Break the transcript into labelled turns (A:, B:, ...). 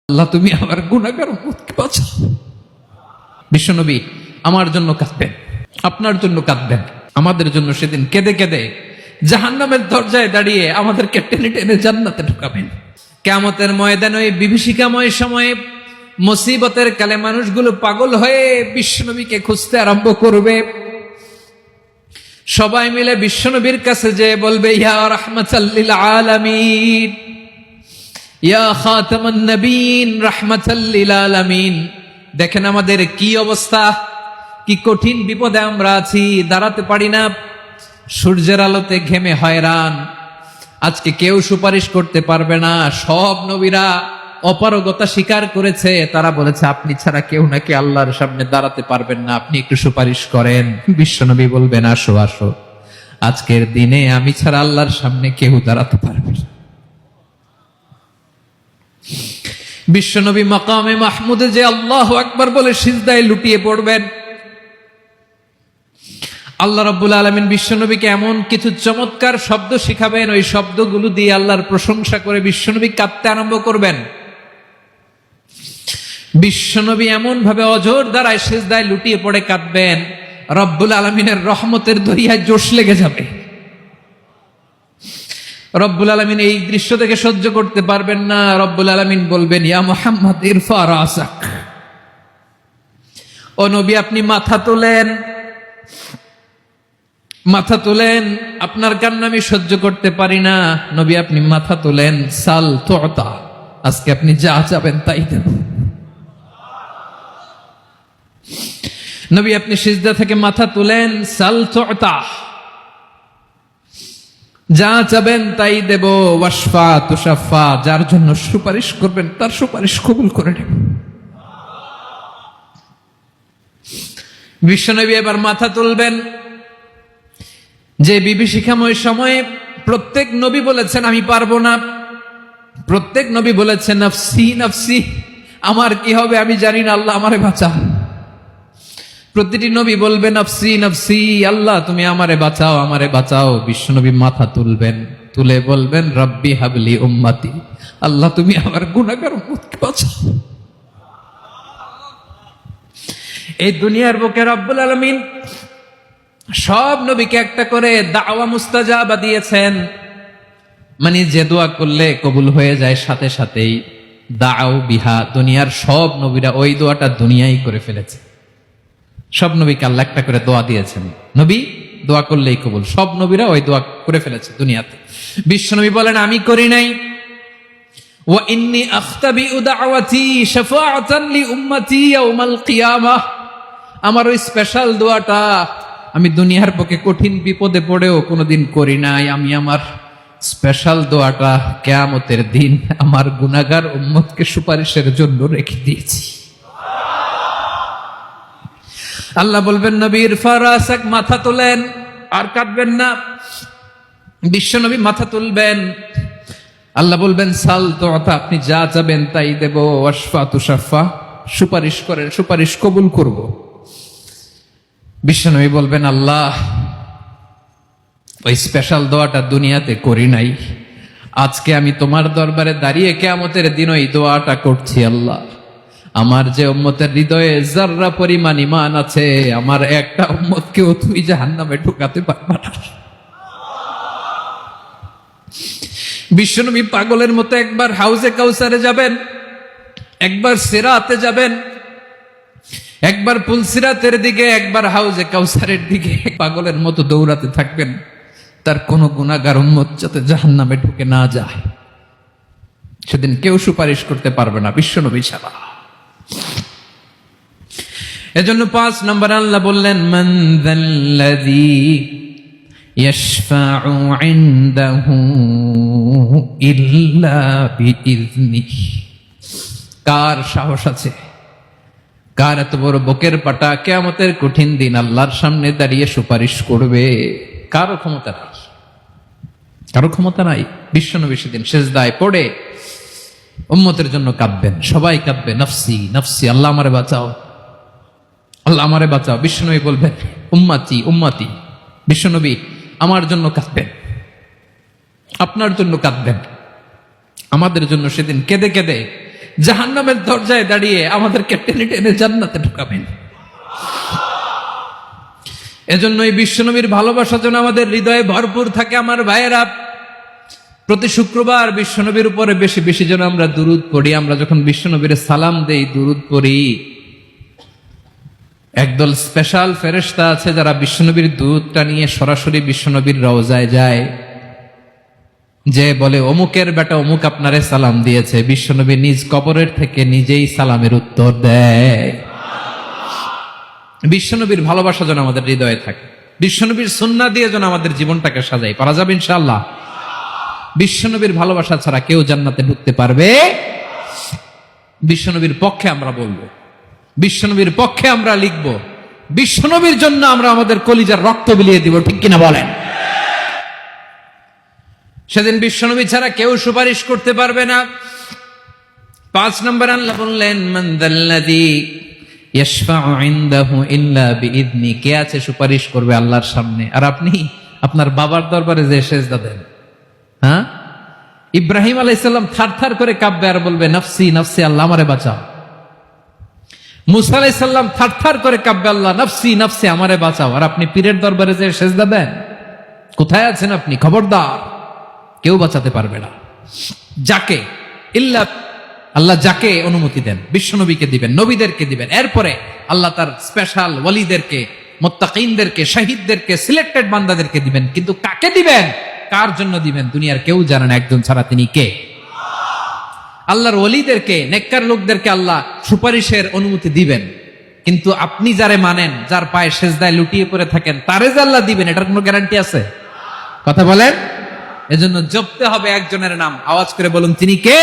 A: আল্লাহ তুমি আমার গুনাহগার উম্মতকে বাঁচাও। বিশ্বনবী আমার জন্য কাঁদবেন, আপনার জন্য কাঁদবেন, আমাদের জন্য সেদিন কেঁদে কেঁদে জাহান্নামের দরজায় দাঁড়িয়ে আমাদেরকে টেনে টেনে জান্নাতে ঢুকাবেন। কিয়ামতের ময়দানে ওই বিভীষিকাময় সময়ে মুসিবতের কালে মানুষগুলো পাগল হয়ে বিশ্বনবীকে খুঁজতে আরম্ভ করবে। সবাই মিলে বিশ্বনবীর কাছে যেয়ে বলবে, ইয়া রাহমাতাল লিল আলামিন, ইয়া খাতামান নবীন, রাহমাতাল লিল আলামিন। দেখেন আমাদের কি অবস্থা, কি কঠিন বিপদে আমরা আছি, দাঁড়াতে পারি না, সূর্যের আলোতে ঘেমে হয়রান। আজকে কেউ সুপারিশ করতে পারবে না। সব নবীরা অপারগতা স্বীকার করেছে, তারা বলেছে আপনি ছাড়া কেউ নাকি আল্লাহর সামনে দাঁড়াতে পারবেন না, আপনি একটু সুপারিশ করেন। বিশ্বনবী বলবেন, আসো আসো, আজকের দিনে আমি ছাড়া আল্লাহর সামনে কেউ দাঁড়াতে পারবে না। বিশ্বনবী মাকামে মাহমুদে যে আল্লাহু আকবার বলে সিজদায় লুটিয়ে পড়বেন। আল্লাহ রাব্বুল আলামিন বিশ্বনবীকে এমন কিছু চমৎকার শব্দ শিখাবেন, ওই শব্দগুলো দিয়ে আল্লাহর প্রশংসা করে বিশ্বনবী কাঁদতে আরম্ভ করবেন। বিশ্বনবী এমন ভাবে অজর দ্বারায় সিজদায় লুটিয়ে পড়ে কাঁদবেন, রব্বুল আলামিনের রহমতের দরিয়ায় জোশ লেগে যাবে। রব্বুল আলামিন এই দৃশ্য থেকে সহ্য করতে পারবেন না। রব্বুল আলামিন বলবেন, ইয়া মুহাম্মদ ইরফা রাসাক, ও নবী আপনি মাথা তোলেন, মাথা তোলেন, আপনার কান্না আমি সহ্য করতে পারি না। নবী আপনি মাথা তোলেন, সাল তুতা, আজকে আপনি যা চাবেন তাই দেব। নবী আপনি সিজদা থেকে মাথা তুলেন, সাল তুতা, যা চাবেন তাই দেব। ওয়াশফা তুশাফা, যার জন্য সুপারিশ করবেন তার সুপারিশ কবুল করে নেব। বিশ্বনবী এবার মাথা তুলবেন। যে বিভীষিকাময় সময়ে প্রত্যেক নবী বলেছেন আমি পারবো না, প্রত্যেক নবী বলেছেন নফসি নফসি, আমার কি হবে আমি জানি না, আল্লাহ আমারে বাঁচা। প্রতিটি নবী বলবেন নফসি নফসি, আল্লাহ তুমি আমারে বাঁচাও, আমারে বাঁচাও। বিশ্বনবী মাথা তুলবেন, তুলে বলবেন রব্বি হাবলি উম্মতি, আল্লাহ তুমি আমার গুনাহগার উম্মতকে বাঁচাও। এই দুনিয়ার বুকে রব্বুল আলামিন সব নবীকে একটা করে দাওয়া মুস্তাজাবা দিয়েছেন, মানে যে দোয়া করলে কবুল হয়ে যায় সাথে সাথেই। দাও বিহা, দুনিয়ার সব নবীরা ওই দোয়াটা দুনিয়ায় করে ফেলেছে। সব নবীকে আল্লাহ একটা করে দোয়া দিয়েছেন, নবী দোয়া করলেই কবুল। সব নবীরা ওই দোয়া করে ফেলেছে দুনিয়াতে। বিশ্বনবী বলেন আমি করি নাই। ওয়া ইন্নী আখতাবিউ দাওয়াতি শাফাআতান লি উম্মতি ইয়াউমাল কিয়ামাহ, আমার ওই স্পেশাল দোয়াটা আমি দুনিয়ার পক্ষে কঠিন বিপদে পড়েও কোনোদিন করি নাই। আমি আমার স্পেশাল দোয়াটা কিয়ামতের দিন আমার গুনাহগার উম্মতকে সুপারিশের জন্য রেখে দিয়েছি। আল্লাহ বলবেন নবীর ফারাসাক, মাথা তোলেন, আর কাঁদবেন না। বিশ্বনবী মাথা তুলবেন, আল্লাহ বলবেন সাল তুতা, আপনি যা চাবেন তাই দেব। ওয়াশফা তুশাফা, সুপারিশ করেন, সুপারিশ কবুল করব। বিশ্বনবী বলবেন আল্লাহ ওই স্পেশাল দোয়াটা দুনিয়াতে করি নাই, আজকে আমি তোমার দরবারে দাঁড়িয়ে কিয়ামতের দিন ওই দোয়াটা করছি। আল্লাহ আমার যে উম্মতের হৃদয়ে যাররা পরিমাণ ঈমান আছে, আমার একটা উম্মতকেও তুই জাহান্নামে ঢুকাতে পারবা না। বিশ্বনবী পাগলের মতো একবার হাউজে কাউসারে যাবেন, একবার সিরাতে যাবেন, একবার পুলসিরাতের দিকে, একবার হাউজে কাউসারের দিকে, পাগলের মতো দৌড়াতে থাকবেন। তার কোনো গুনাহগার উম্মত যাতে জাহান্নামে ঢুকে না যায়। সেদিন কেউ সুপারিশ করতে পারবে না বিশ্বনবী ছাড়া। এজন্য 5 নম্বর আল্লাহ বললেন মান যাল্লাযী ইয়াশফাউ ইনদাহু ইল্লা বিইযনিহি, কার সাহস আছে, কার এত বড় বুকের পাটা কিয়ামতের কঠিন দিন আল্লাহর সামনে দাঁড়িয়ে সুপারিশ করবে? কারো ক্ষমতা নাই, কারো ক্ষমতা নাই। বিশ্বনবী সেদিন সিজদায় পড়ে উম্মতের জন্য কাঁদবেন, সবাই কাঁদবে নফসি নফসি, আল্লাহ আমারে বাঁচাও, আল্লাহ আমারে বাঁচাও। বিশ্বনবী বলবেন উম্মতি উম্মতি। বিশ্বনবী আমার জন্য কাঁদবেন, আপনার জন্য কাঁদবেন, আমাদের জন্য সেদিন কেঁদে কেঁদে জাহান্নামের দরজায় দাঁড়িয়ে আমাদেরকে টেনে টেনে জান্নাতে ঢুকাবেন। এজন্যই বিশ্বনবীর ভালোবাসা যেন আমাদের হৃদয়ে ভরপুর থাকে। আমার ভাইয়েরা, প্রতি শুক্রবার বিশ্বনবীর উপরে বেশি বেশি যেন আমরা দুরূদ পড়ি। আমরা যখন বিশ্বনবীর সালাম দেই, দুরূদ পড়ি, একদল স্পেশাল ফেরেশতা আছে যারা বিশ্বনবীর দুধটা নিয়ে সরাসরি বিশ্বনবীর রওজায় যায়, যে বলে অমুকের বেটা অমুক আপনারে সালাম দিয়েছে। বিশ্বনবী নিজ কবরের থেকে নিজেই সালামের উত্তর দেয়। বিশ্বনবীর ভালোবাসা যেন আমাদের হৃদয়ে থাকে। বিশ্বনবীর সুন্নাহ দিয়ে যেন আমাদের জীবনটাকে সাজাই। পারা যাবে ইনশাআল্লাহ। বিশ্বনবীর ভালোবাসা ছাড়া কেউ জান্নাতে ঢুকতে পারবে। বিশ্বনবীর পক্ষে আমরা বলবো, বিশ্বনবীর পক্ষে আমরা লিখব, বিশ্বনবীর জন্য আমরা আমাদের কলিজার রক্ত বিলিয়ে দিব। ঠিক কিনা বলেন? সেদিন বিশ্বনবী ছাড়া কেউ সুপারিশ করতে পারবে না। 5 নম্বর আল্লাহ বললেন, মান যাল্লাযী ইয়াশফাউ ইনদাহু ইল্লা বিইذনি। কে আছে সুপারিশ করবে আল্লাহর সামনে, আর আপনি আপনার বাবার দরবারে যে সেজদা দেন? হ্যাঁ, ইব্রাহিম আলাইহিস সালাম থারথার করে কাঁপবে আর বলবে নফসি নফসি, আল্লাহ আমারে বাঁচাও। মুসা আলাইহিস সালাম থারথার করে কাঁপবে, আল্লাহ নফসি নফসি, আমারে বাঁচাও। আর আপনি পীরের দরবারে যে সেজদা দেন? কোথায় আছেন আপনি? খবরদার, কেউ বাঁচাতে পারবে না। যাকে ইল্লা আল্লাহ যাকে অনুমতি দেন, বিশ্বনবীকে দিবেন, নবীদেরকে দিবেন। এরপরে আল্লাহ তার স্পেশাল ওয়ালিদেরকে, মুত্তাকিনদেরকে, শহীদদেরকে, সিলেক্টেড বান্দাদেরকে দিবেন। কিন্তু কাকে দিবেন, কার জন্য দিবেন, দুনিয়ার কেউ জানে না। একজন ছাড়া, তিনি কে? আল্লাহর ওয়ালিদেরকে, নেককার লোকদেরকে আল্লাহ সুপারিশের অনুমতি দিবেন। কিন্তু আপনি যারে মানেন, যার পায়ে সেজদায় লুটিয়ে পড়ে থাকেন, তারে যে আল্লাহ দিবেন, এটার কোনো গ্যারান্টি আছে? কথা বলেন। এজন্য জপতে হবে একজনের নাম। আওয়াজ করে বলুন, তিনি কে?